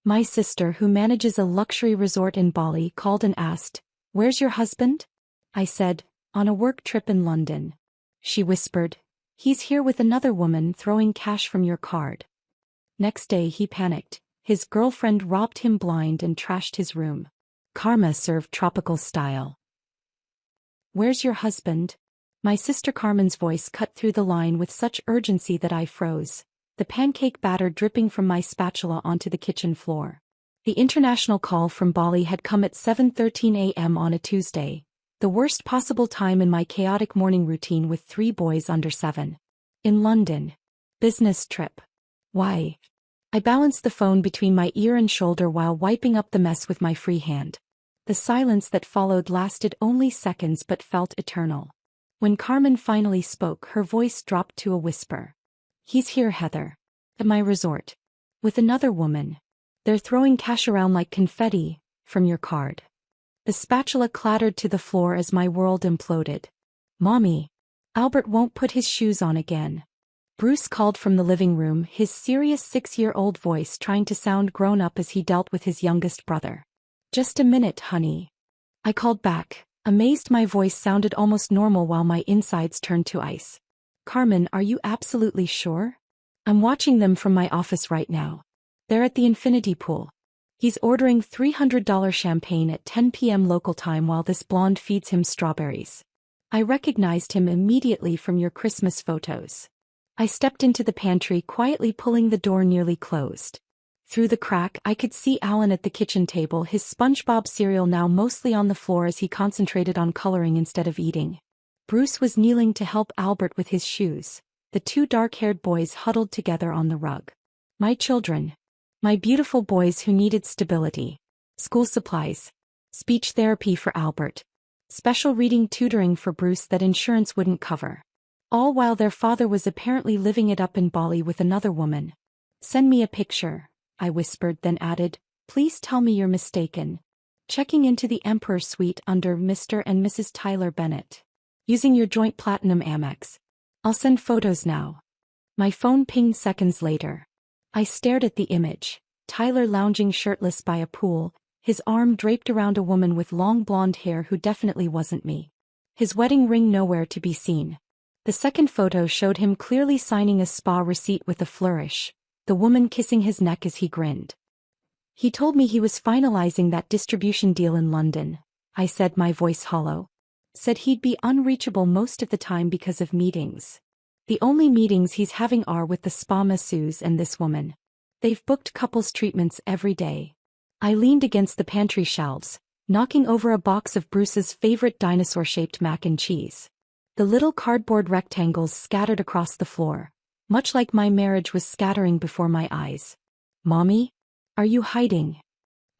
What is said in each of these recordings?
My sister, who manages a luxury resort in Bali, called and asked, "Where's your husband?" I said, "On a work trip in London." She whispered, "He's here with another woman throwing cash from your card." Next day he panicked. His girlfriend robbed him blind and trashed his room. Karma served tropical style. "Where's your husband?" My sister Carmen's voice cut through the line with such urgency that I froze, the pancake batter dripping from my spatula onto the kitchen floor. The international call from Bali had come at 7:13 a.m. on a Tuesday, the worst possible time in my chaotic morning routine with 3 boys under 7. In London. Business trip. Why? I balanced the phone between my ear and shoulder while wiping up the mess with my free hand. The silence that followed lasted only seconds but felt eternal. When Carmen finally spoke, her voice dropped to a whisper. "He's here, Heather. At my resort. With another woman. They're throwing cash around like confetti, from your card." The spatula clattered to the floor as my world imploded. "Mommy. Albert won't put his shoes on again." Bruce called from the living room, his serious 6-year-old voice trying to sound grown up as he dealt with his youngest brother. "Just a minute, honey." I called back, amazed my voice sounded almost normal while my insides turned to ice. "Carmen, are you absolutely sure? I'm watching them from my office right now. They're at the infinity pool. He's ordering $300 champagne at 10 p.m. local time while this blonde feeds him strawberries. I recognized him immediately from your Christmas photos." I stepped into the pantry, quietly pulling the door nearly closed. Through the crack, I could see Alan at the kitchen table, his SpongeBob cereal now mostly on the floor as he concentrated on coloring instead of eating. Bruce was kneeling to help Albert with his shoes, the 2 dark-haired boys huddled together on the rug. My children. My beautiful boys who needed stability. School supplies. Speech therapy for Albert. Special reading tutoring for Bruce that insurance wouldn't cover. All while their father was apparently living it up in Bali with another woman. "Send me a picture," I whispered, then added, "Please tell me you're mistaken." Checking into the Emperor Suite under Mr. and Mrs. Tyler Bennett. "Using your joint platinum Amex. I'll send photos now." My phone pinged seconds later. I stared at the image. Tyler lounging shirtless by a pool, his arm draped around a woman with long blonde hair who definitely wasn't me. His wedding ring nowhere to be seen. The second photo showed him clearly signing a spa receipt with a flourish, the woman kissing his neck as he grinned. "He told me he was finalizing that distribution deal in London," I said, my voice hollow. "Said he'd be unreachable most of the time because of meetings. The only meetings he's having are with the spa masseuse and this woman. They've booked couples treatments every day." I leaned against the pantry shelves, knocking over a box of Bruce's favorite dinosaur-shaped mac and cheese. The little cardboard rectangles scattered across the floor, much like my marriage was scattering before my eyes. "Mommy? Are you hiding?"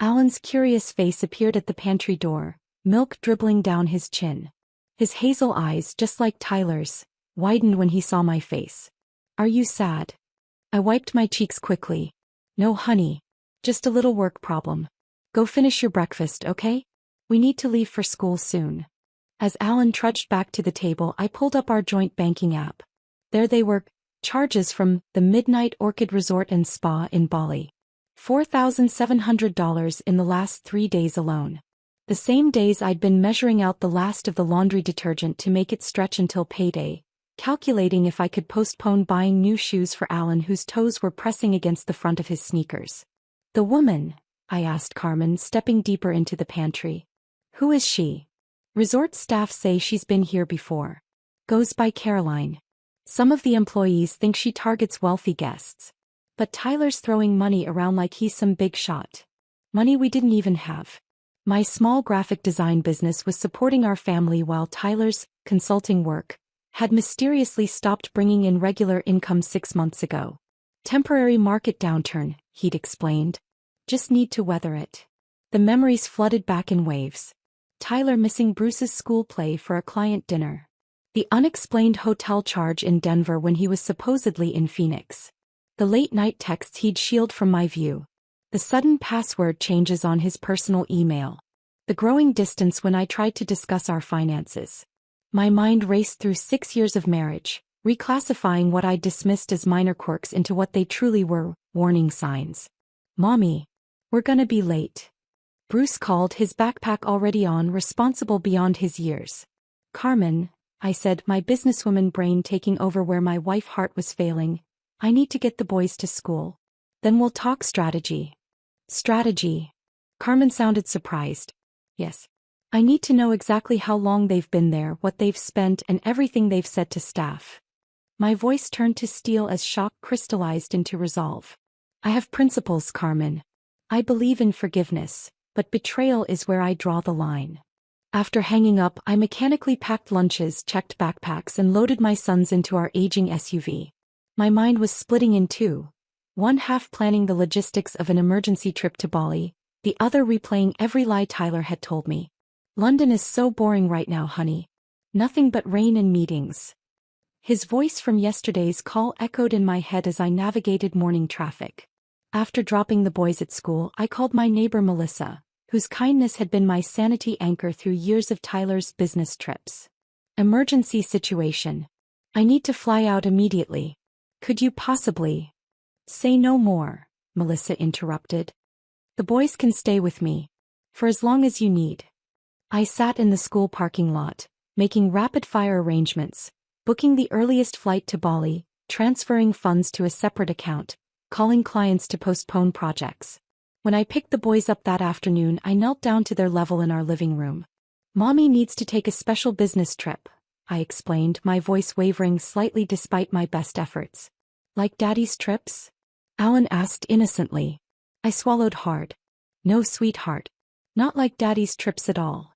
Alan's curious face appeared at the pantry door, milk dribbling down his chin. His hazel eyes, just like Tyler's, widened when he saw my face. "Are you sad?" I wiped my cheeks quickly. "No, honey. Just a little work problem. Go finish your breakfast, okay? We need to leave for school soon." As Alan trudged back to the table, I pulled up our joint banking app. There they were, charges from the Midnight Orchid Resort and Spa in Bali. $4,700 in the last 3 days alone. The same days I'd been measuring out the last of the laundry detergent to make it stretch until payday, calculating if I could postpone buying new shoes for Alan whose toes were pressing against the front of his sneakers. "The woman?" I asked Carmen, stepping deeper into the pantry. "Who is she?" "Resort staff say she's been here before. Goes by Caroline. Some of the employees think she targets wealthy guests. But Tyler's throwing money around like he's some big shot. Money we didn't even have." My small graphic design business was supporting our family while Tyler's consulting work had mysteriously stopped bringing in regular income 6 months ago. "Temporary market downturn," he'd explained. "Just need to weather it." The memories flooded back in waves. Tyler missing Bruce's school play for a client dinner. The unexplained hotel charge in Denver when he was supposedly in Phoenix. The late-night texts he'd shield from my view. The sudden password changes on his personal email. The growing distance when I tried to discuss our finances. My mind raced through 6 years of marriage, reclassifying what I dismissed as minor quirks into what they truly were, warning signs. "Mommy." We're gonna be late. Bruce called, his backpack already on, responsible beyond his years. Carmen, I said, my businesswoman brain taking over where my wife heart was failing, I need to get the boys to school. Then we'll talk strategy. Strategy? Carmen sounded surprised. Yes. I need to know exactly how long they've been there, what they've spent, and everything they've said to staff. My voice turned to steel as shock crystallized into resolve. I have principles, Carmen. I believe in forgiveness, but betrayal is where I draw the line. After hanging up, I mechanically packed lunches, checked backpacks, and loaded my sons into our aging SUV. My mind was splitting in two. One half planning the logistics of an emergency trip to Bali, the other replaying every lie Tyler had told me. London is so boring right now, honey. Nothing but rain and meetings. His voice from yesterday's call echoed in my head as I navigated morning traffic. After dropping the boys at school, I called my neighbor Melissa, whose kindness had been my sanity anchor through years of Tyler's business trips. Emergency situation. I need to fly out immediately. Could you possibly... Say no more, Melissa interrupted. The boys can stay with me. For as long as you need. I sat in the school parking lot, making rapid-fire arrangements, booking the earliest flight to Bali, transferring funds to a separate account, calling clients to postpone projects. When I picked the boys up that afternoon, I knelt down to their level in our living room. Mommy needs to take a special business trip, I explained, my voice wavering slightly despite my best efforts. Like Daddy's trips? Alan asked innocently. I swallowed hard. No, sweetheart. Not like Daddy's trips at all.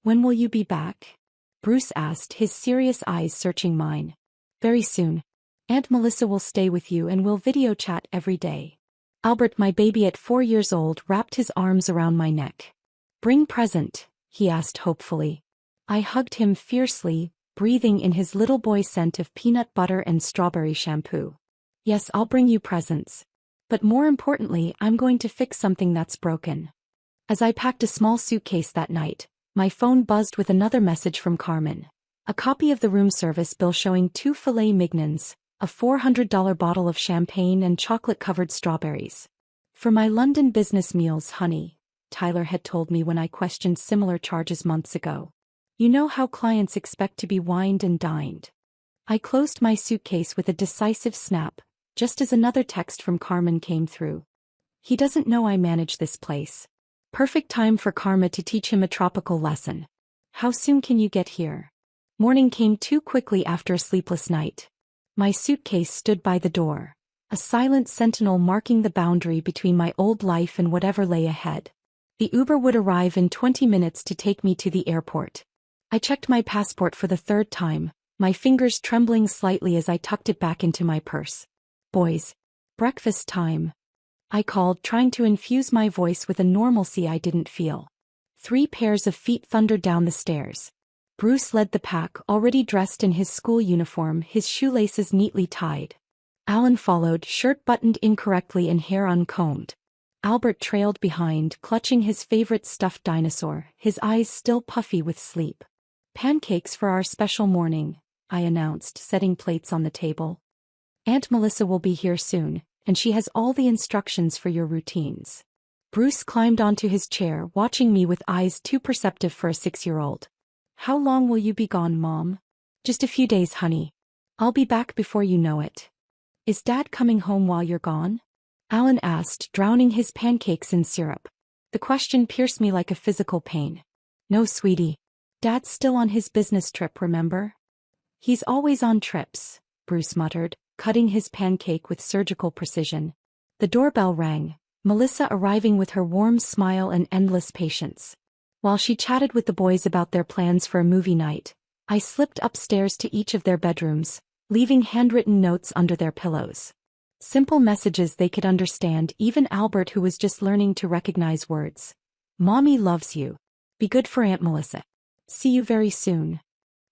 When will you be back? Bruce asked, his serious eyes searching mine. Very soon. Aunt Melissa will stay with you and we'll video chat every day. Albert, my baby at 4 years old, wrapped his arms around my neck. Bring present, he asked hopefully. I hugged him fiercely, breathing in his little boy scent of peanut butter and strawberry shampoo. Yes, I'll bring you presents. But more importantly, I'm going to fix something that's broken. As I packed a small suitcase that night, my phone buzzed with another message from Carmen. A copy of the room service bill showing 2 filet mignons, a $400 bottle of champagne and chocolate-covered strawberries. For my London business meals, honey, Tyler had told me when I questioned similar charges months ago. You know how clients expect to be wined and dined. I closed my suitcase with a decisive snap, just as another text from Carmen came through. He doesn't know I manage this place. Perfect time for Karma to teach him a tropical lesson. How soon can you get here? Morning came too quickly after a sleepless night. My suitcase stood by the door, a silent sentinel marking the boundary between my old life and whatever lay ahead. The Uber would arrive in 20 minutes to take me to the airport. I checked my passport for the 3rd time, my fingers trembling slightly as I tucked it back into my purse. Boys. Breakfast time. I called, trying to infuse my voice with a normalcy I didn't feel. 3 pairs of feet thundered down the stairs. Bruce led the pack, already dressed in his school uniform, his shoelaces neatly tied. Alan followed, shirt buttoned incorrectly and hair uncombed. Albert trailed behind, clutching his favorite stuffed dinosaur, his eyes still puffy with sleep. Pancakes for our special morning, I announced, setting plates on the table. Aunt Melissa will be here soon, and she has all the instructions for your routines. Bruce climbed onto his chair, watching me with eyes too perceptive for a 6-year-old. How long will you be gone, Mom? Just a few days, honey. I'll be back before you know it. Is Dad coming home while you're gone? Alan asked, drowning his pancakes in syrup. The question pierced me like a physical pain. No, sweetie. Dad's still on his business trip, remember? He's always on trips, Bruce muttered, cutting his pancake with surgical precision. The doorbell rang, Melissa arriving with her warm smile and endless patience. While she chatted with the boys about their plans for a movie night, I slipped upstairs to each of their bedrooms, leaving handwritten notes under their pillows. Simple messages they could understand, even Albert, who was just learning to recognize words. Mommy loves you. Be good for Aunt Melissa. See you very soon.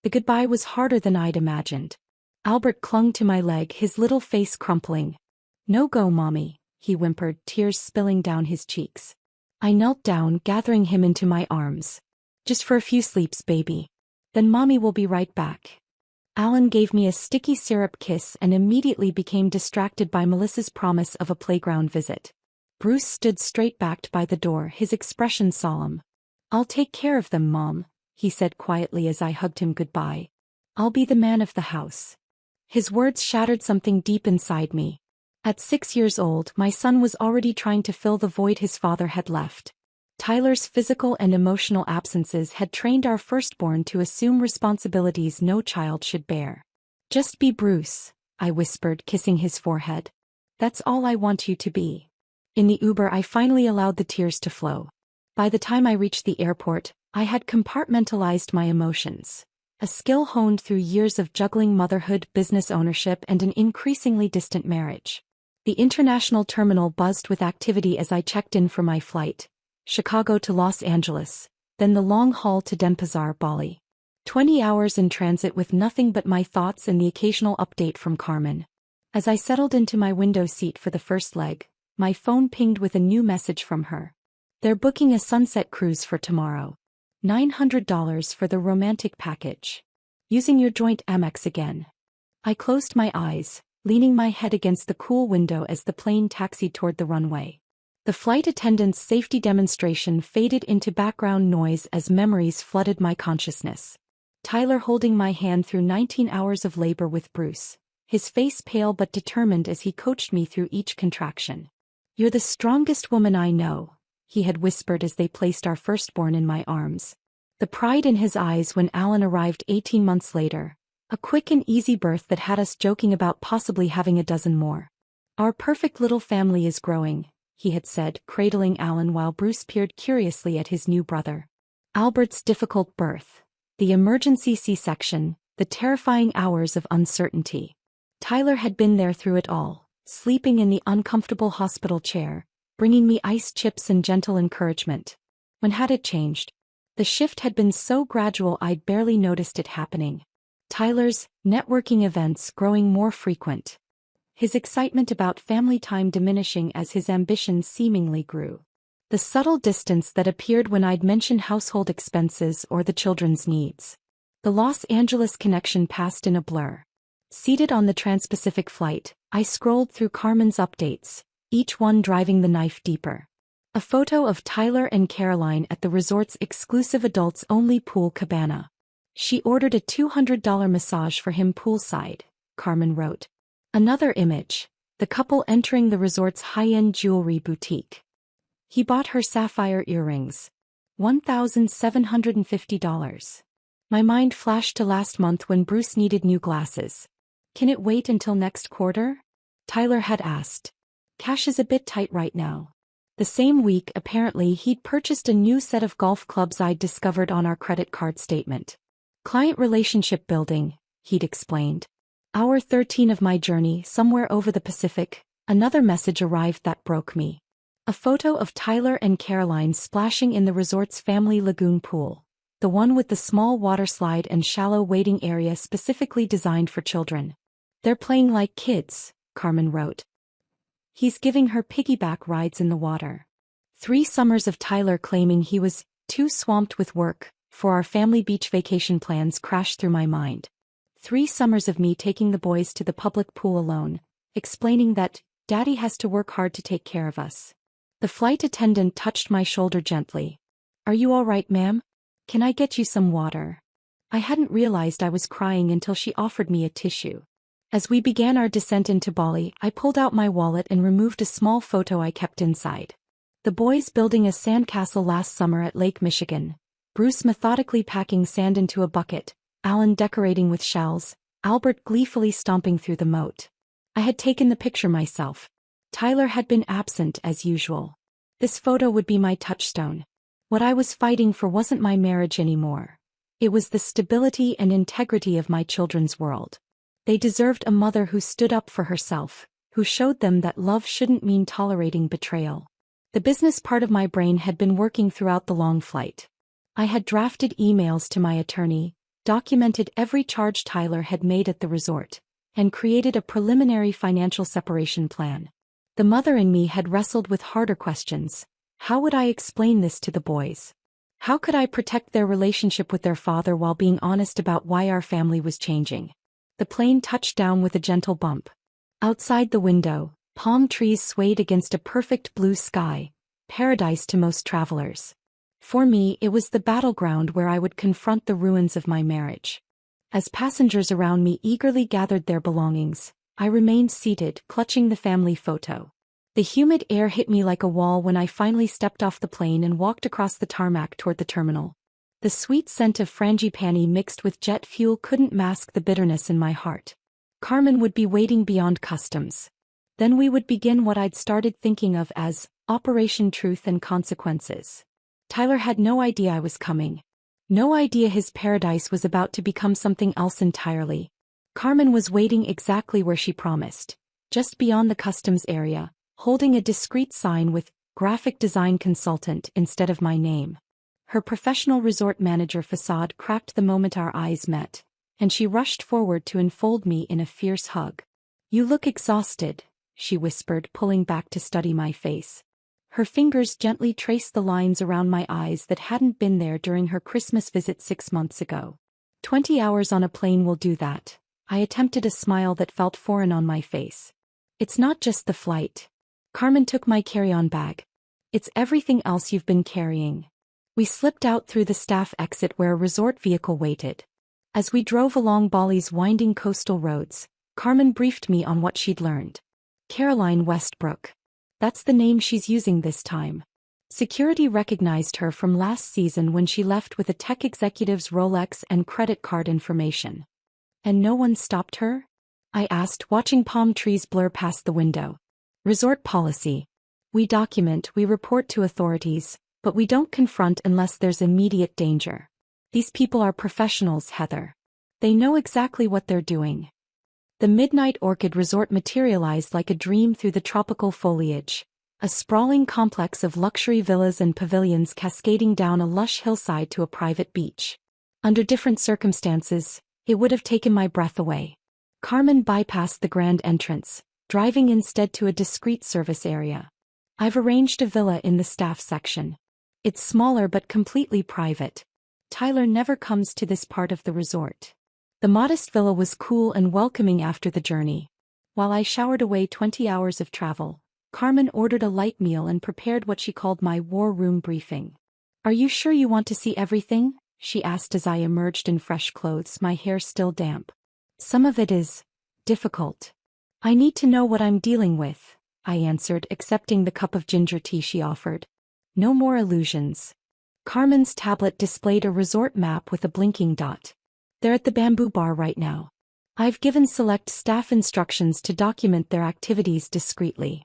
The goodbye was harder than I'd imagined. Albert clung to my leg, his little face crumpling. No go, Mommy, he whimpered, tears spilling down his cheeks. I knelt down, gathering him into my arms. Just for a few sleeps, baby. Then Mommy will be right back. Alan gave me a sticky syrup kiss and immediately became distracted by Melissa's promise of a playground visit. Bruce stood straight backed by the door, his expression solemn. "I'll take care of them, Mom," he said quietly as I hugged him goodbye. "I'll be the man of the house." His words shattered something deep inside me. At 6 years old, my son was already trying to fill the void his father had left. Tyler's physical and emotional absences had trained our firstborn to assume responsibilities no child should bear. "Just be Bruce," I whispered, kissing his forehead. "That's all I want you to be." In the Uber, I finally allowed the tears to flow. By the time I reached the airport, I had compartmentalized my emotions, a skill honed through years of juggling motherhood, business ownership, and an increasingly distant marriage. The international terminal buzzed with activity as I checked in for my flight, Chicago to Los Angeles, then the long haul to Denpasar, Bali. 20 hours in transit with nothing but my thoughts and the occasional update from Carmen. As I settled into my window seat for the first leg, my phone pinged with a new message from her. "They're booking a sunset cruise for tomorrow. $900 for the romantic package. Using your joint Amex again." I closed my eyes, leaning my head against the cool window as the plane taxied toward the runway. The flight attendant's safety demonstration faded into background noise as memories flooded my consciousness. Tyler holding my hand through 19 hours of labor with Bruce, his face pale but determined as he coached me through each contraction. "You're the strongest woman I know," he had whispered as they placed our firstborn in my arms. The pride in his eyes when Alan arrived 18 months later, a quick and easy birth that had us joking about possibly having a dozen more. "Our perfect little family is growing," he had said, cradling Alan while Bruce peered curiously at his new brother. Albert's difficult birth, the emergency C-section, the terrifying hours of uncertainty. Tyler had been there through it all, sleeping in the uncomfortable hospital chair, bringing me ice chips and gentle encouragement. When had it changed? The shift had been so gradual I'd barely noticed it happening. Tyler's networking events growing more frequent. His excitement about family time diminishing as his ambitions seemingly grew. The subtle distance that appeared when I'd mention household expenses or the children's needs. The Los Angeles connection passed in a blur. Seated on the Trans-Pacific flight, I scrolled through Carmen's updates, each one driving the knife deeper. A photo of Tyler and Caroline at the resort's exclusive adults-only pool cabana. "She ordered a $200 massage for him poolside," Carmen wrote. Another image, the couple entering the resort's high-end jewelry boutique. "He bought her sapphire earrings. $1,750. My mind flashed to last month when Bruce needed new glasses. "Can it wait until next quarter?" Tyler had asked. "Cash is a bit tight right now." The same week, apparently, he'd purchased a new set of golf clubs I'd discovered on our credit card statement. "Client relationship building," he'd explained. Hour 13 of my journey, somewhere over the Pacific, another message arrived that broke me. A photo of Tyler and Caroline splashing in the resort's family lagoon pool, the one with the small water slide and shallow waiting area specifically designed for children. "They're playing like kids," Carmen wrote. "He's giving her piggyback rides in the water." 3 summers of Tyler claiming he was too swamped with work for our family beach vacation plans crashed through my mind. 3 summers of me taking the boys to the public pool alone, explaining that Daddy has to work hard to take care of us. The flight attendant touched my shoulder gently. "Are you all right, ma'am? Can I get you some water?" I hadn't realized I was crying until she offered me a tissue. As we began our descent into Bali, I pulled out my wallet and removed a small photo I kept inside. The boys building a sandcastle last summer at Lake Michigan, Bruce methodically packing sand into a bucket, Alan decorating with shells, Albert gleefully stomping through the moat. I had taken the picture myself. Tyler had been absent as usual. This photo would be my touchstone. What I was fighting for wasn't my marriage anymore. It was the stability and integrity of my children's world. They deserved a mother who stood up for herself, who showed them that love shouldn't mean tolerating betrayal. The business part of my brain had been working throughout the long flight. I had drafted emails to my attorney, documented every charge Tyler had made at the resort, and created a preliminary financial separation plan. The mother in me had wrestled with harder questions. How would I explain this to the boys? How could I protect their relationship with their father while being honest about why our family was changing? The plane touched down with a gentle bump. Outside the window, Palm trees swayed against a perfect blue sky, paradise to most travelers. For me, it was the battleground where I would confront the ruins of my marriage. As passengers around me eagerly gathered their belongings, I remained seated, clutching the family photo. The humid air hit me like a wall when I finally stepped off the plane and walked across the tarmac toward the terminal. The sweet scent of frangipani mixed with jet fuel couldn't mask the bitterness in my heart. Carmen would be waiting beyond customs. Then we would begin what I'd started thinking of as Operation Truth and Consequences. Tyler had no idea I was coming. No idea his paradise was about to become something else entirely. Carmen was waiting exactly where she promised, just beyond the customs area, holding a discreet sign with graphic design consultant instead of my name. Her professional resort manager facade cracked the moment our eyes met, and she rushed forward to enfold me in a fierce hug. "You look exhausted," she whispered, pulling back to study my face. Her fingers gently traced the lines around my eyes that hadn't been there during her Christmas visit 6 months ago. 20 hours on a plane will do that. I attempted a smile that felt foreign on my face. "It's not just the flight." Carmen took my carry-on bag. "It's everything else you've been carrying." We slipped out through the staff exit where a resort vehicle waited. As we drove along Bali's winding coastal roads, Carmen briefed me on what she'd learned. Caroline Westbrook. That's the name she's using this time. Security recognized her from last season when she left with a tech executive's Rolex and credit card information. "And no one stopped her?" I asked, watching palm trees blur past the window. "Resort policy. We document, we report to authorities, but we don't confront unless there's immediate danger. These people are professionals, Heather. They know exactly what they're doing." The Midnight Orchid Resort materialized like a dream through the tropical foliage, a sprawling complex of luxury villas and pavilions cascading down a lush hillside to a private beach. Under different circumstances, it would have taken my breath away. Carmen bypassed the grand entrance, driving instead to a discreet service area. "I've arranged a villa in the staff section. It's smaller but completely private. Tyler never comes to this part of the resort." The modest villa was cool and welcoming after the journey. While I showered away 20 hours of travel, Carmen ordered a light meal and prepared what she called my war room briefing. "Are you sure you want to see everything?" she asked as I emerged in fresh clothes, my hair still damp. "Some of it is difficult. I need to know what I'm dealing with," I answered, accepting the cup of ginger tea she offered. "No more illusions." Carmen's tablet displayed a resort map with a blinking dot. "They're at the bamboo bar right now. I've given select staff instructions to document their activities discreetly."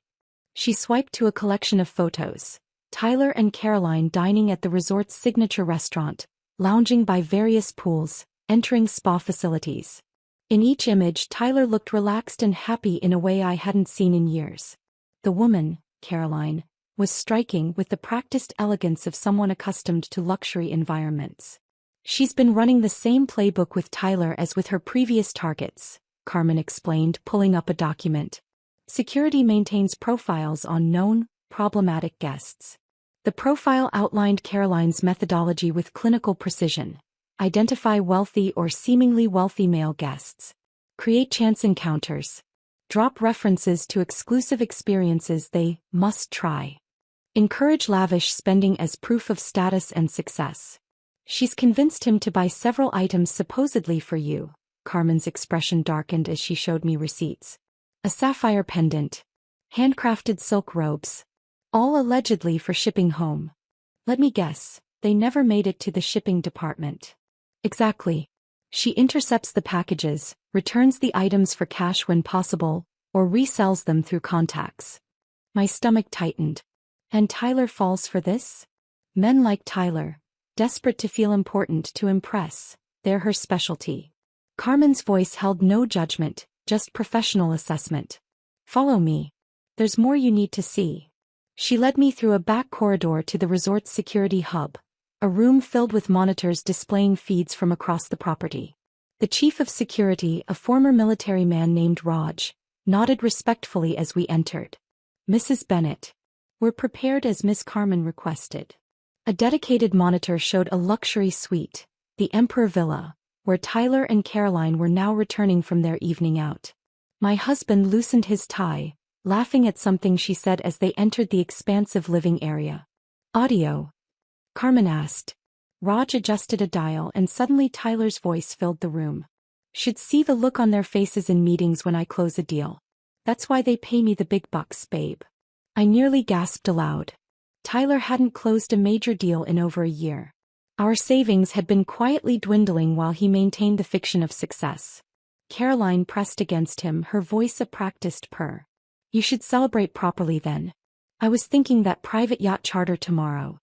She swiped to a collection of photos. Tyler and Caroline dining at the resort's signature restaurant, lounging by various pools, entering spa facilities. In each image, Tyler looked relaxed and happy in a way I hadn't seen in years. The woman, Caroline, was striking with the practiced elegance of someone accustomed to luxury environments. "She's been running the same playbook with Tyler as with her previous targets," Carmen explained, pulling up a document. "Security maintains profiles on known, problematic guests." The profile outlined Caroline's methodology with clinical precision. Identify wealthy or seemingly wealthy male guests. Create chance encounters. Drop references to exclusive experiences they must try. Encourage lavish spending as proof of status and success. "She's convinced him to buy several items supposedly for you." Carmen's expression darkened as she showed me receipts. "A sapphire pendant. Handcrafted silk robes. All allegedly for shipping home. Let me guess, they never made it to the shipping department." "Exactly. She intercepts the packages, returns the items for cash when possible, or resells them through contacts." My stomach tightened. And Tyler falls for this? Men like Tyler, desperate to feel important, to impress, they're her specialty. Carmen's voice held no judgment, just professional assessment. "Follow me. There's more you need to see." She led me through a back corridor to the resort's security hub, a room filled with monitors displaying feeds from across the property. The chief of security, a former military man named Raj, nodded respectfully as we entered. "Mrs. Bennett. We're prepared as Miss Carmen requested." A dedicated monitor showed a luxury suite, the Emperor Villa, where Tyler and Caroline were now returning from their evening out. My husband loosened his tie, laughing at something she said as they entered the expansive living area. Audio? Carmen asked. Raj adjusted a dial and suddenly Tyler's voice filled the room. Should see the look on their faces in meetings when I close a deal. That's why they pay me the big bucks, babe. I nearly gasped aloud. Tyler hadn't closed a major deal in over a year. Our savings had been quietly dwindling while he maintained the fiction of success. Caroline pressed against him, her voice a practiced purr. You should celebrate properly then. I was thinking that private yacht charter tomorrow.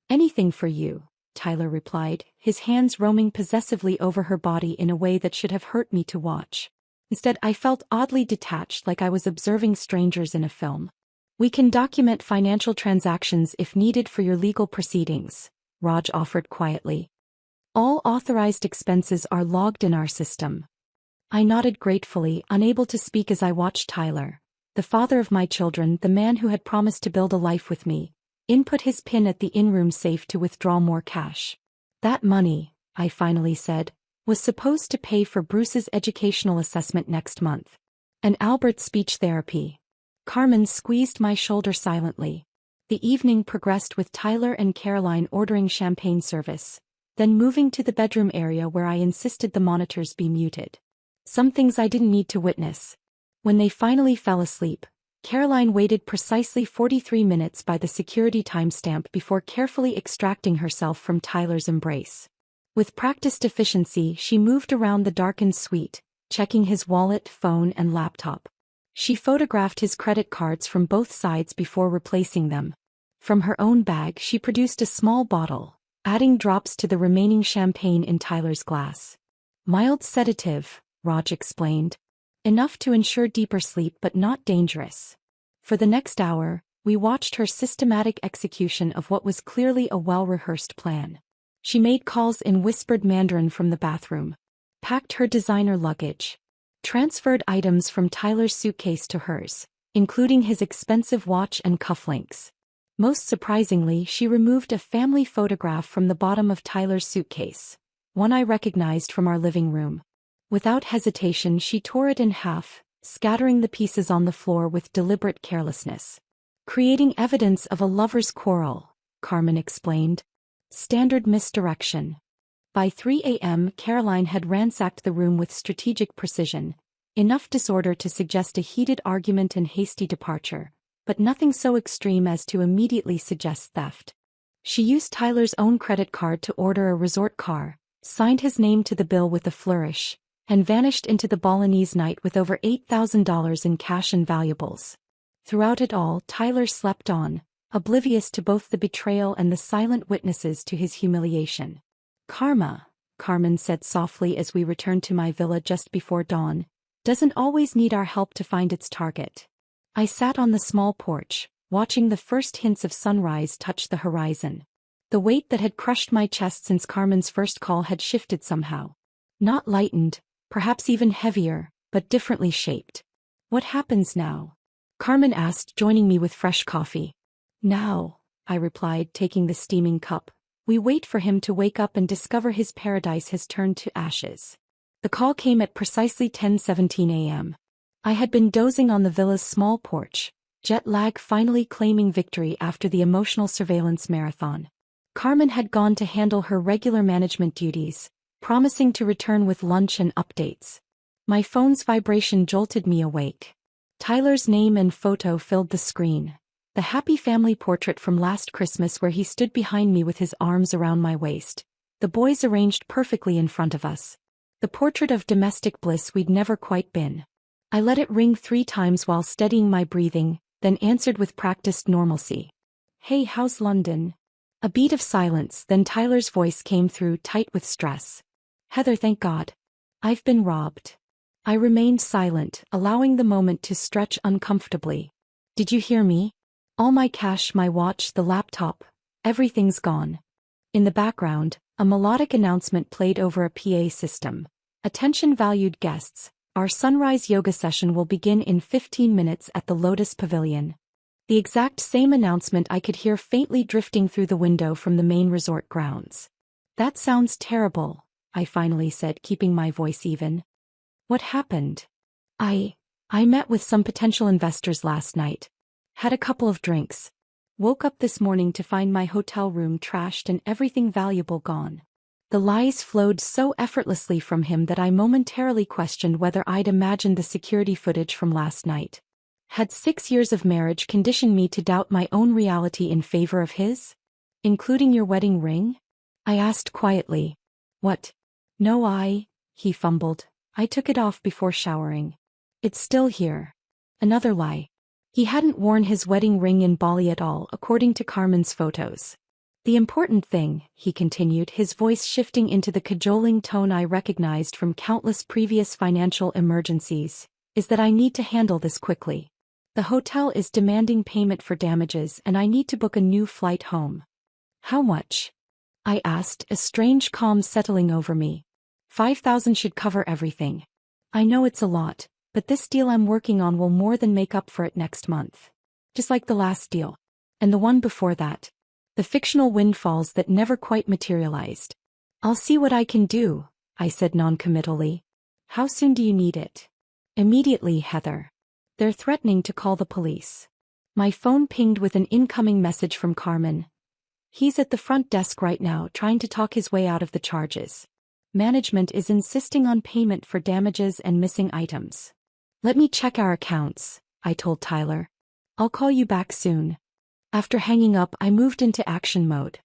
Anything for you, Tyler replied, his hands roaming possessively over her body in a way that should have hurt me to watch. Instead, I felt oddly detached, like I was observing strangers in a film. We can document financial transactions if needed for your legal proceedings, Raj offered quietly. All authorized expenses are logged in our system. I nodded gratefully, unable to speak as I watched Tyler, the father of my children, the man who had promised to build a life with me, input his PIN at the in-room safe to withdraw more cash. That money, I finally said, was supposed to pay for Bruce's educational assessment next month. And Albert's speech therapy. Carmen squeezed my shoulder silently. The evening progressed with Tyler and Caroline ordering champagne service, then moving to the bedroom area where I insisted the monitors be muted. Some things I didn't need to witness. When they finally fell asleep, Caroline waited precisely 43 minutes by the security timestamp before carefully extracting herself from Tyler's embrace. With practiced efficiency, she moved around the darkened suite, checking his wallet, phone, and laptop. She photographed his credit cards from both sides before replacing them. From her own bag, she produced a small bottle, adding drops to the remaining champagne in Tyler's glass. Mild sedative, Raj explained. Enough to ensure deeper sleep but not dangerous. For the next hour, we watched her systematic execution of what was clearly a well-rehearsed plan. She made calls in whispered Mandarin from the bathroom, packed her designer luggage, transferred items from Tyler's suitcase to hers, including his expensive watch and cufflinks. Most surprisingly, she removed a family photograph from the bottom of Tyler's suitcase, one I recognized from our living room. Without hesitation, she tore it in half, scattering the pieces on the floor with deliberate carelessness. Creating evidence of a lover's quarrel, Carmen explained. Standard misdirection. By 3 a.m., Caroline had ransacked the room with strategic precision, enough disorder to suggest a heated argument and hasty departure, but nothing so extreme as to immediately suggest theft. She used Tyler's own credit card to order a resort car, signed his name to the bill with a flourish, and vanished into the Balinese night with over $8,000 in cash and valuables. Throughout it all, Tyler slept on, oblivious to both the betrayal and the silent witnesses to his humiliation. Karma, Carmen said softly as we returned to my villa just before dawn, doesn't always need our help to find its target. I sat on the small porch, watching the first hints of sunrise touch the horizon. The weight that had crushed my chest since Carmen's first call had shifted somehow. Not lightened, perhaps even heavier, but differently shaped. What happens now? Carmen asked, joining me with fresh coffee. Now, I replied, taking the steaming cup, we wait for him to wake up and discover his paradise has turned to ashes. The call came at precisely 10:17 a.m. I had been dozing on the villa's small porch, jet lag finally claiming victory after the emotional surveillance marathon. Carmen had gone to handle her regular management duties, promising to return with lunch and updates. My phone's vibration jolted me awake. Tyler's name and photo filled the screen. The happy family portrait from last Christmas where he stood behind me with his arms around my waist. The boys arranged perfectly in front of us. The portrait of domestic bliss we'd never quite been. I let it ring 3 times while steadying my breathing, then answered with practiced normalcy. Hey, how's London? A beat of silence, then Tyler's voice came through, tight with stress. Heather, thank God. I've been robbed. I remained silent, allowing the moment to stretch uncomfortably. Did you hear me? All my cash, my watch, the laptop, everything's gone. In the background, a melodic announcement played over a PA system. Attention valued guests, our sunrise yoga session will begin in 15 minutes at the Lotus Pavilion. The exact same announcement I could hear faintly drifting through the window from the main resort grounds. That sounds terrible, I finally said, keeping my voice even. What happened? I met with some potential investors last night. Had a couple of drinks. Woke up this morning to find my hotel room trashed and everything valuable gone. The lies flowed so effortlessly from him that I momentarily questioned whether I'd imagined the security footage from last night. Had 6 years of marriage conditioned me to doubt my own reality in favor of his? Including your wedding ring? I asked quietly. What? No, he fumbled. I took it off before showering. It's still here. Another lie. He hadn't worn his wedding ring in Bali at all, according to Carmen's photos. The important thing, he continued, his voice shifting into the cajoling tone I recognized from countless previous financial emergencies, is that I need to handle this quickly. The hotel is demanding payment for damages and I need to book a new flight home. How much? I asked, a strange calm settling over me. 5,000 should cover everything. I know it's a lot, but this deal I'm working on will more than make up for it next month. Just like the last deal. And the one before that. The fictional windfalls that never quite materialized. I'll see what I can do, I said non-committally. How soon do you need it? Immediately, Heather. They're threatening to call the police. My phone pinged with an incoming message from Carmen. He's at the front desk right now trying to talk his way out of the charges. Management is insisting on payment for damages and missing items. Let me check our accounts, I told Tyler. I'll call you back soon. After hanging up, I moved into action mode.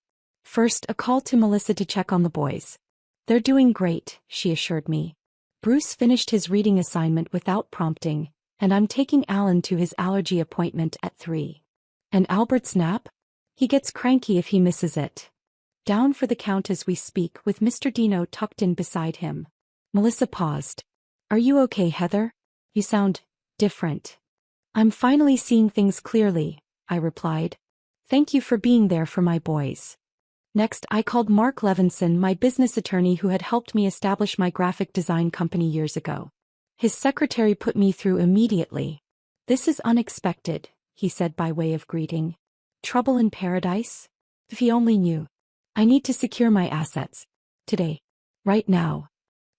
First, a call to Melissa to check on the boys. They're doing great, she assured me. Bruce finished his reading assignment without prompting, and I'm taking Alan to his allergy appointment at 3. And Albert's nap? He gets cranky if he misses it. Down for the count as we speak, with Mr. Dino tucked in beside him. Melissa paused. Are you okay, Heather? You sound different. I'm finally seeing things clearly, I replied. Thank you for being there for my boys. Next, I called Mark Levinson, my business attorney who had helped me establish my graphic design company years ago. His secretary put me through immediately. This is unexpected, he said by way of greeting. Trouble in paradise? If he only knew. I need to secure my assets. Today. Right now.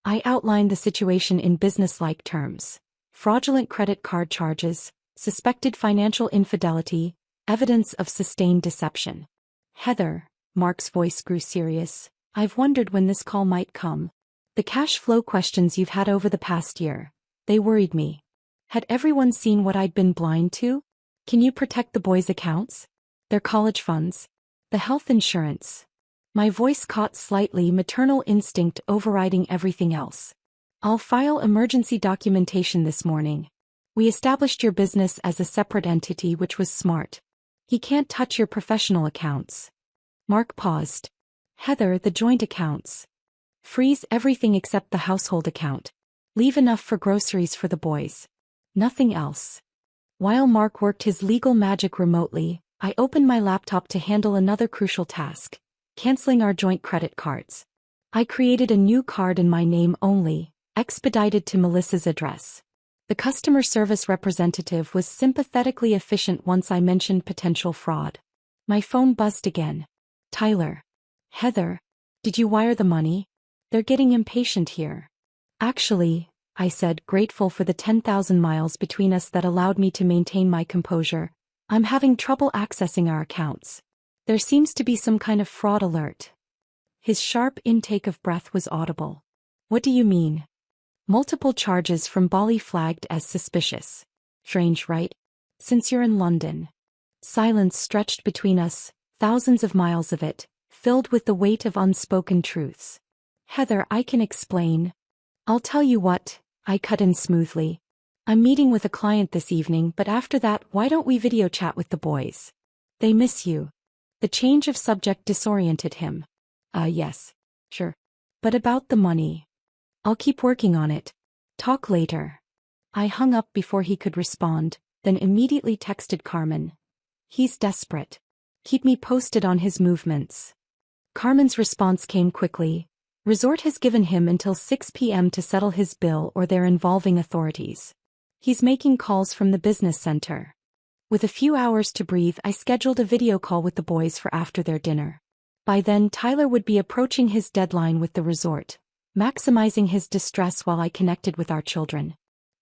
I outlined the situation in business-like terms. Fraudulent credit card charges, suspected financial infidelity, evidence of sustained deception. Heather, Mark's voice grew serious, I've wondered when this call might come. The cash flow questions you've had over the past year, they worried me. Had everyone seen what I'd been blind to? Can you protect the boys' accounts? Their college funds? The health insurance? My voice caught slightly, maternal instinct overriding everything else. I'll file emergency documentation this morning. We established your business as a separate entity, which was smart. He can't touch your professional accounts. Mark paused. Heather, the joint accounts. Freeze everything except the household account. Leave enough for groceries for the boys. Nothing else. While Mark worked his legal magic remotely, I opened my laptop to handle another crucial task, canceling our joint credit cards. I created a new card in my name only, expedited to Melissa's address. The customer service representative was sympathetically efficient once I mentioned potential fraud. My phone buzzed again. Tyler. Heather. Did you wire the money? They're getting impatient here. Actually, I said, grateful for the 10,000 miles between us that allowed me to maintain my composure, I'm having trouble accessing our accounts. There seems to be some kind of fraud alert. His sharp intake of breath was audible. What do you mean? Multiple charges from Bali flagged as suspicious. Strange, right? Since you're in London. Silence stretched between us, thousands of miles of it, filled with the weight of unspoken truths. Heather, I can explain. I'll tell you what, I cut in smoothly. I'm meeting with a client this evening, but after that, why don't we video chat with the boys? They miss you. The change of subject disoriented him. Yes. Sure. But about the money. I'll keep working on it. Talk later. I hung up before he could respond, then immediately texted Carmen. He's desperate. Keep me posted on his movements. Carmen's response came quickly. Resort has given him until 6 p.m. to settle his bill or they're involving authorities. He's making calls from the business center. With a few hours to breathe, I scheduled a video call with the boys for after their dinner. By then, Tyler would be approaching his deadline with the resort, maximizing his distress while I connected with our children.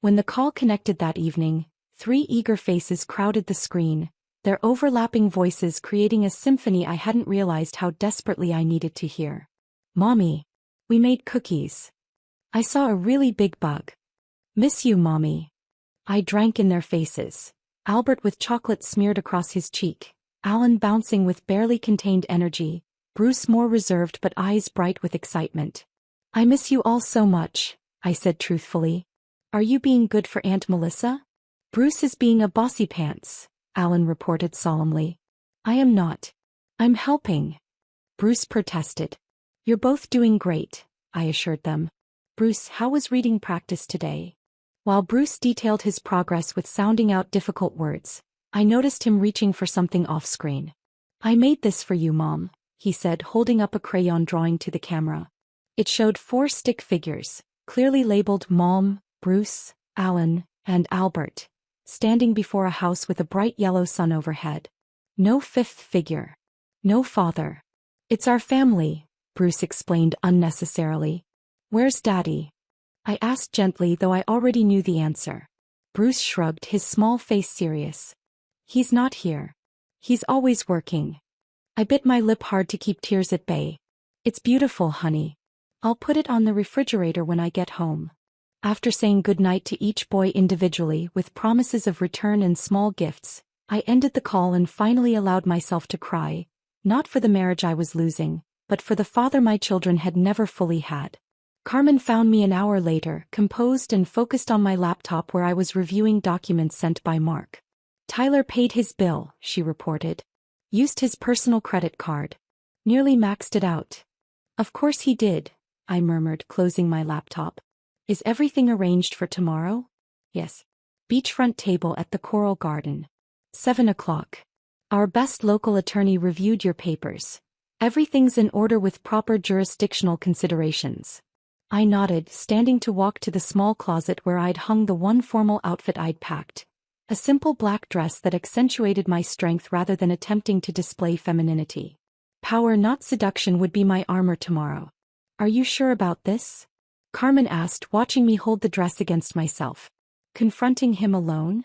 When the call connected that evening, 3 eager faces crowded the screen, their overlapping voices creating a symphony I hadn't realized how desperately I needed to hear. Mommy. We made cookies. I saw a really big bug. Miss you, Mommy. I drank in their faces. Albert with chocolate smeared across his cheek, Alan bouncing with barely contained energy, Bruce more reserved but eyes bright with excitement. I miss you all so much, I said truthfully. Are you being good for Aunt Melissa? Bruce is being a bossy pants, Alan reported solemnly. I am not. I'm helping. Bruce protested. You're both doing great, I assured them. Bruce, how was reading practice today? While Bruce detailed his progress with sounding out difficult words, I noticed him reaching for something off-screen. I made this for you, Mom, he said, holding up a crayon drawing to the camera. It showed 4 stick figures, clearly labeled Mom, Bruce, Alan, and Albert, standing before a house with a bright yellow sun overhead. No 5th figure. No father. It's our family, Bruce explained unnecessarily. Where's Daddy? I asked gently, though I already knew the answer. Bruce shrugged, his small face serious. He's not here. He's always working. I bit my lip hard to keep tears at bay. It's beautiful, honey. I'll put it on the refrigerator when I get home. After saying goodnight to each boy individually with promises of return and small gifts, I ended the call and finally allowed myself to cry, not for the marriage I was losing, but for the father my children had never fully had. Carmen found me an hour later, composed and focused on my laptop where I was reviewing documents sent by Mark. Tyler paid his bill, she reported. Used his personal credit card. Nearly maxed it out. Of course he did, I murmured, closing my laptop. Is everything arranged for tomorrow? Yes. Beachfront table at the Coral Garden. 7 o'clock. Our best local attorney reviewed your papers. Everything's in order with proper jurisdictional considerations. I nodded, standing to walk to the small closet where I'd hung the one formal outfit I'd packed. A simple black dress that accentuated my strength rather than attempting to display femininity. Power, not seduction, would be my armor tomorrow. Are you sure about this? Carmen asked, watching me hold the dress against myself. Confronting him alone?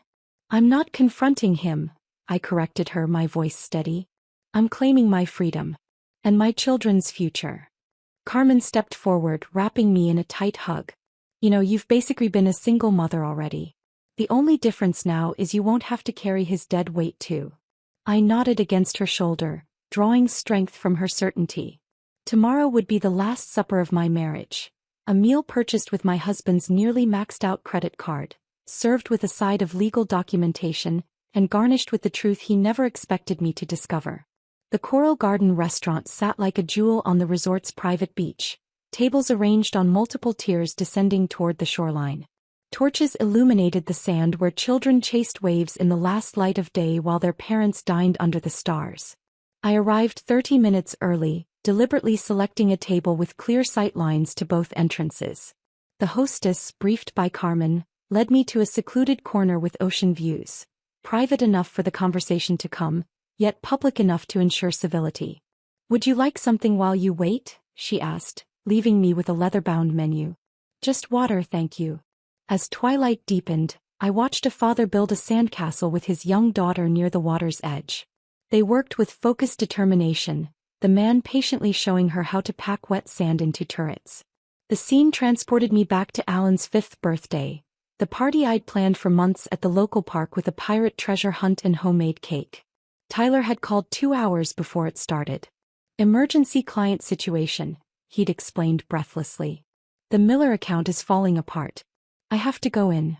I'm not confronting him, I corrected her, my voice steady. I'm claiming my freedom. And my children's future. Carmen stepped forward, wrapping me in a tight hug. You know, you've basically been a single mother already. The only difference now is you won't have to carry his dead weight too. I nodded against her shoulder, drawing strength from her certainty. Tomorrow would be the last supper of my marriage. A meal purchased with my husband's nearly maxed out credit card, served with a side of legal documentation, and garnished with the truth he never expected me to discover. The Coral Garden restaurant sat like a jewel on the resort's private beach, tables arranged on multiple tiers descending toward the shoreline. Torches illuminated the sand where children chased waves in the last light of day while their parents dined under the stars. I arrived 30 minutes early, deliberately selecting a table with clear sight lines to both entrances. The hostess, briefed by Carmen, led me to a secluded corner with ocean views, private enough for the conversation to come, yet public enough to ensure civility. Would you like something while you wait? She asked, leaving me with a leather-bound menu. Just water, thank you. As twilight deepened, I watched a father build a sandcastle with his young daughter near the water's edge. They worked with focused determination, the man patiently showing her how to pack wet sand into turrets. The scene transported me back to Alan's 5th birthday, the party I'd planned for months at the local park with a pirate treasure hunt and homemade cake. Tyler had called 2 hours before it started. Emergency client situation, he'd explained breathlessly. The Miller account is falling apart. I have to go in.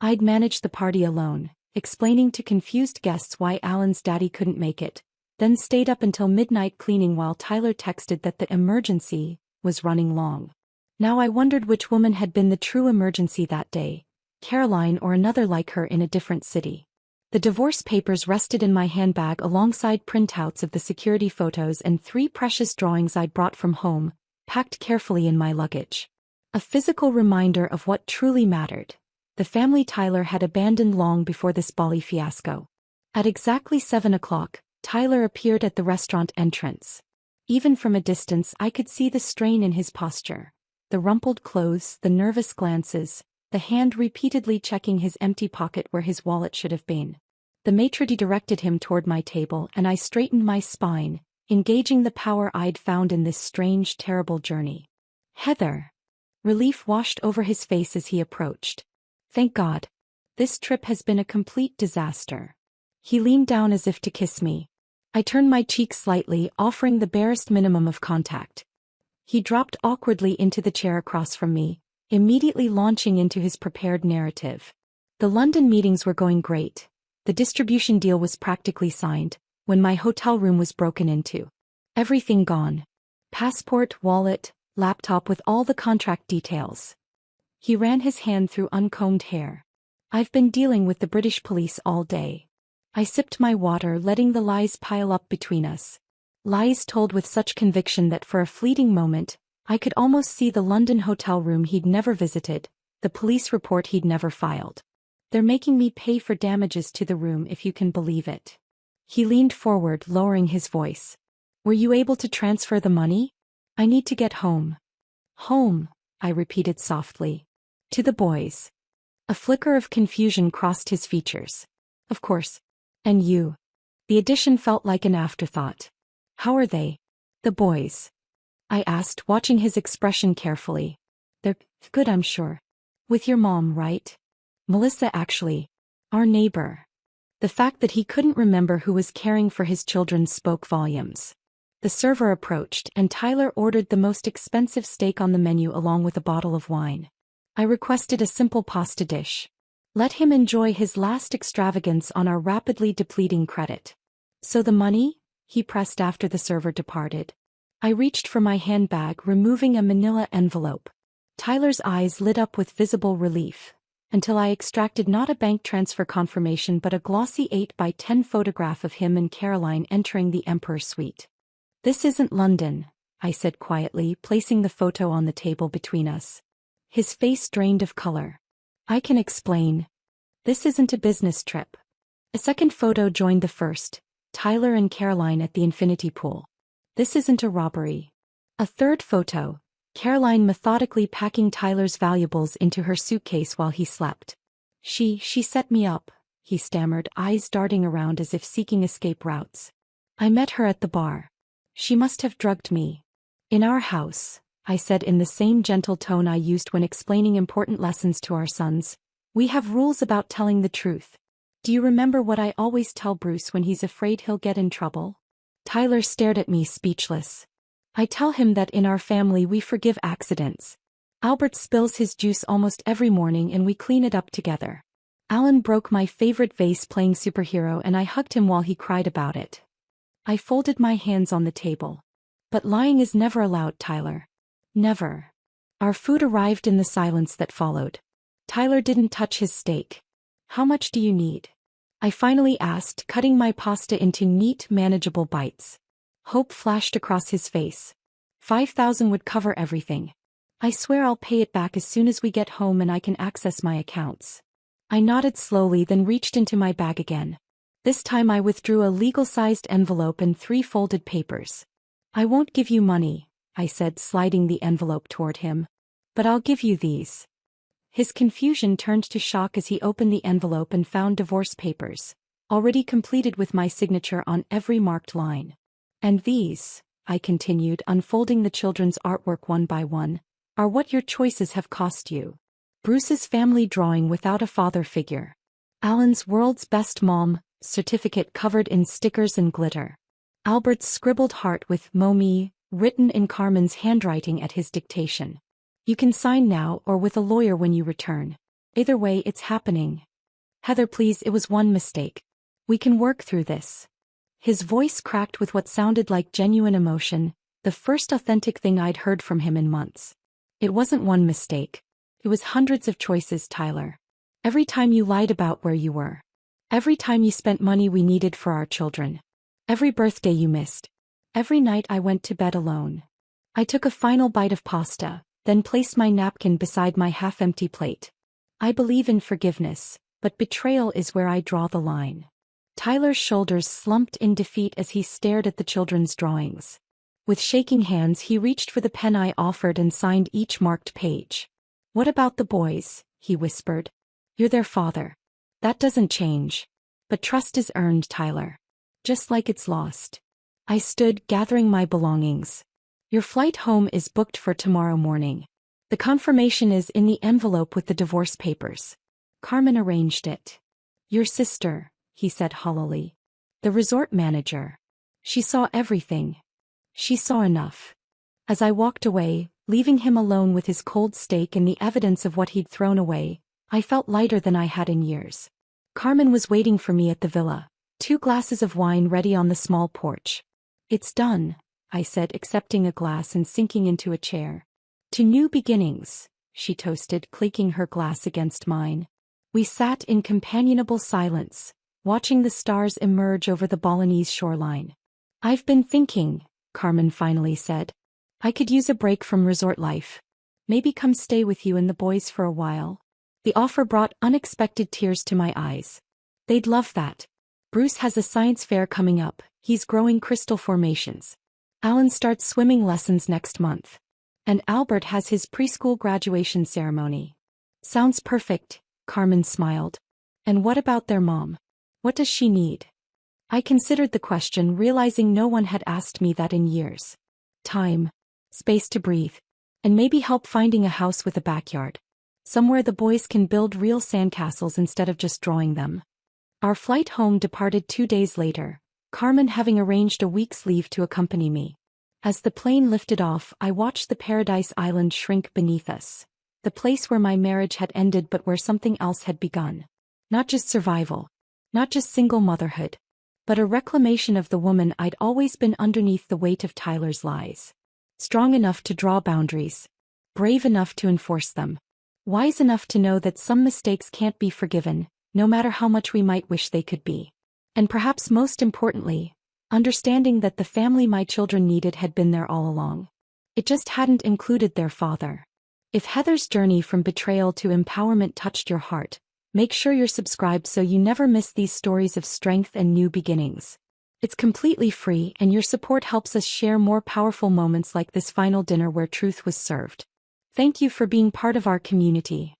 I'd managed the party alone, explaining to confused guests why Alan's daddy couldn't make it, then stayed up until midnight cleaning while Tyler texted that the emergency was running long. Now I wondered which woman had been the true emergency that day, Caroline or another like her in a different city. The divorce papers rested in my handbag alongside printouts of the security photos and 3 precious drawings I'd brought from home, packed carefully in my luggage. A physical reminder of what truly mattered. The family Tyler had abandoned long before this Bali fiasco. At exactly 7 o'clock, Tyler appeared at the restaurant entrance. Even from a distance I could see the strain in his posture. The rumpled clothes, the nervous glances, the hand repeatedly checking his empty pocket where his wallet should have been. The maitre d' directed him toward my table and I straightened my spine, engaging the power I'd found in this strange, terrible journey. Heather. Relief washed over his face as he approached. Thank God. This trip has been a complete disaster. He leaned down as if to kiss me. I turned my cheek slightly, offering the barest minimum of contact. He dropped awkwardly into the chair across from me, immediately launching into his prepared narrative. The London meetings were going great. The distribution deal was practically signed, when my hotel room was broken into. Everything gone. Passport, wallet, laptop with all the contract details. He ran his hand through uncombed hair. I've been dealing with the British police all day. I sipped my water, letting the lies pile up between us. Lies told with such conviction that for a fleeting moment, I could almost see the London hotel room he'd never visited, the police report he'd never filed. They're making me pay for damages to the room if you can believe it. He leaned forward, lowering his voice. Were you able to transfer the money? I need to get home. Home, I repeated softly. To the boys. A flicker of confusion crossed his features. Of course. And you. The addition felt like an afterthought. How are they? The boys. I asked, watching his expression carefully. They're good, I'm sure. With your mom, right? Melissa, actually. Our neighbor. The fact that he couldn't remember who was caring for his children spoke volumes. The server approached and Tyler ordered the most expensive steak on the menu along with a bottle of wine. I requested a simple pasta dish. Let him enjoy his last extravagance on our rapidly depleting credit. So the money? He pressed after the server departed. I reached for my handbag, removing a manila envelope. Tyler's eyes lit up with visible relief, until I extracted not a bank transfer confirmation but a glossy 8x10 photograph of him and Caroline entering the Emperor Suite. This isn't London, I said quietly, placing the photo on the table between us. His face drained of color. I can explain. This isn't a business trip. A second photo joined the first, Tyler and Caroline at the infinity pool. This isn't a robbery. A third photo, Caroline methodically packing Tyler's valuables into her suitcase while he slept. She set me up, he stammered, eyes darting around as if seeking escape routes. I met her at the bar. She must have drugged me. In our house, I said in the same gentle tone I used when explaining important lessons to our sons, we have rules about telling the truth. Do you remember what I always tell Bruce when he's afraid he'll get in trouble? Tyler stared at me, speechless. I tell him that in our family we forgive accidents. Albert spills his juice almost every morning and we clean it up together. Alan broke my favorite vase playing superhero and I hugged him while he cried about it. I folded my hands on the table. But lying is never allowed, Tyler. Never. Our food arrived in the silence that followed. Tyler didn't touch his steak. How much do you need? I finally asked, cutting my pasta into neat, manageable bites. Hope flashed across his face. 5,000 would cover everything. I swear I'll pay it back as soon as we get home and I can access my accounts. I nodded slowly, then reached into my bag again. This time I withdrew a legal-sized envelope and 3 folded papers. I won't give you money, I said, sliding the envelope toward him. But I'll give you these. His confusion turned to shock as he opened the envelope and found divorce papers, already completed with my signature on every marked line. And these, I continued, unfolding the children's artwork one by one, are what your choices have cost you. Bruce's family drawing without a father figure. Alan's world's best mom certificate covered in stickers and glitter. Albert's scribbled heart with Momi written in Carmen's handwriting at his dictation. You can sign now or with a lawyer when you return. Either way, it's happening. Heather, please, it was one mistake. We can work through this. His voice cracked with what sounded like genuine emotion, the first authentic thing I'd heard from him in months. It wasn't one mistake. It was hundreds of choices, Tyler. Every time you lied about where you were. Every time you spent money we needed for our children. Every birthday you missed. Every night I went to bed alone. I took a final bite of pasta, then placed my napkin beside my half-empty plate. I believe in forgiveness, but betrayal is where I draw the line. Tyler's shoulders slumped in defeat as he stared at the children's drawings. With shaking hands he reached for the pen I offered and signed each marked page. What about the boys? he whispered. You're their father. That doesn't change. But trust is earned, Tyler. Just like it's lost. I stood, gathering my belongings. Your flight home is booked for tomorrow morning. The confirmation is in the envelope with the divorce papers. Carmen arranged it. Your sister, he said hollowly. The resort manager. She saw everything. She saw enough. As I walked away, leaving him alone with his cold steak and the evidence of what he'd thrown away, I felt lighter than I had in years. Carmen was waiting for me at the villa, 2 glasses of wine ready on the small porch. It's done, I said, accepting a glass and sinking into a chair. To new beginnings, she toasted, clicking her glass against mine. We sat in companionable silence, watching the stars emerge over the Balinese shoreline. I've been thinking, Carmen finally said. I could use a break from resort life. Maybe come stay with you and the boys for a while. The offer brought unexpected tears to my eyes. They'd love that. Bruce has a science fair coming up, he's growing crystal formations. Alan starts swimming lessons next month. And Albert has his preschool graduation ceremony. Sounds perfect, Carmen smiled. And what about their mom? What does she need? I considered the question, realizing no one had asked me that in years. Time. Space to breathe. And maybe help finding a house with a backyard. Somewhere the boys can build real sandcastles instead of just drawing them. Our flight home departed 2 days later, Carmen having arranged a week's leave to accompany me. As the plane lifted off, I watched the paradise island shrink beneath us. The place where my marriage had ended but where something else had begun. Not just survival. Not just single motherhood. But a reclamation of the woman I'd always been underneath the weight of Tyler's lies. Strong enough to draw boundaries. Brave enough to enforce them. Wise enough to know that some mistakes can't be forgiven, no matter how much we might wish they could be. And perhaps most importantly, understanding that the family my children needed had been there all along. It just hadn't included their father. If Heather's journey from betrayal to empowerment touched your heart, make sure you're subscribed so you never miss these stories of strength and new beginnings. It's completely free, and your support helps us share more powerful moments like this final dinner where truth was served. Thank you for being part of our community.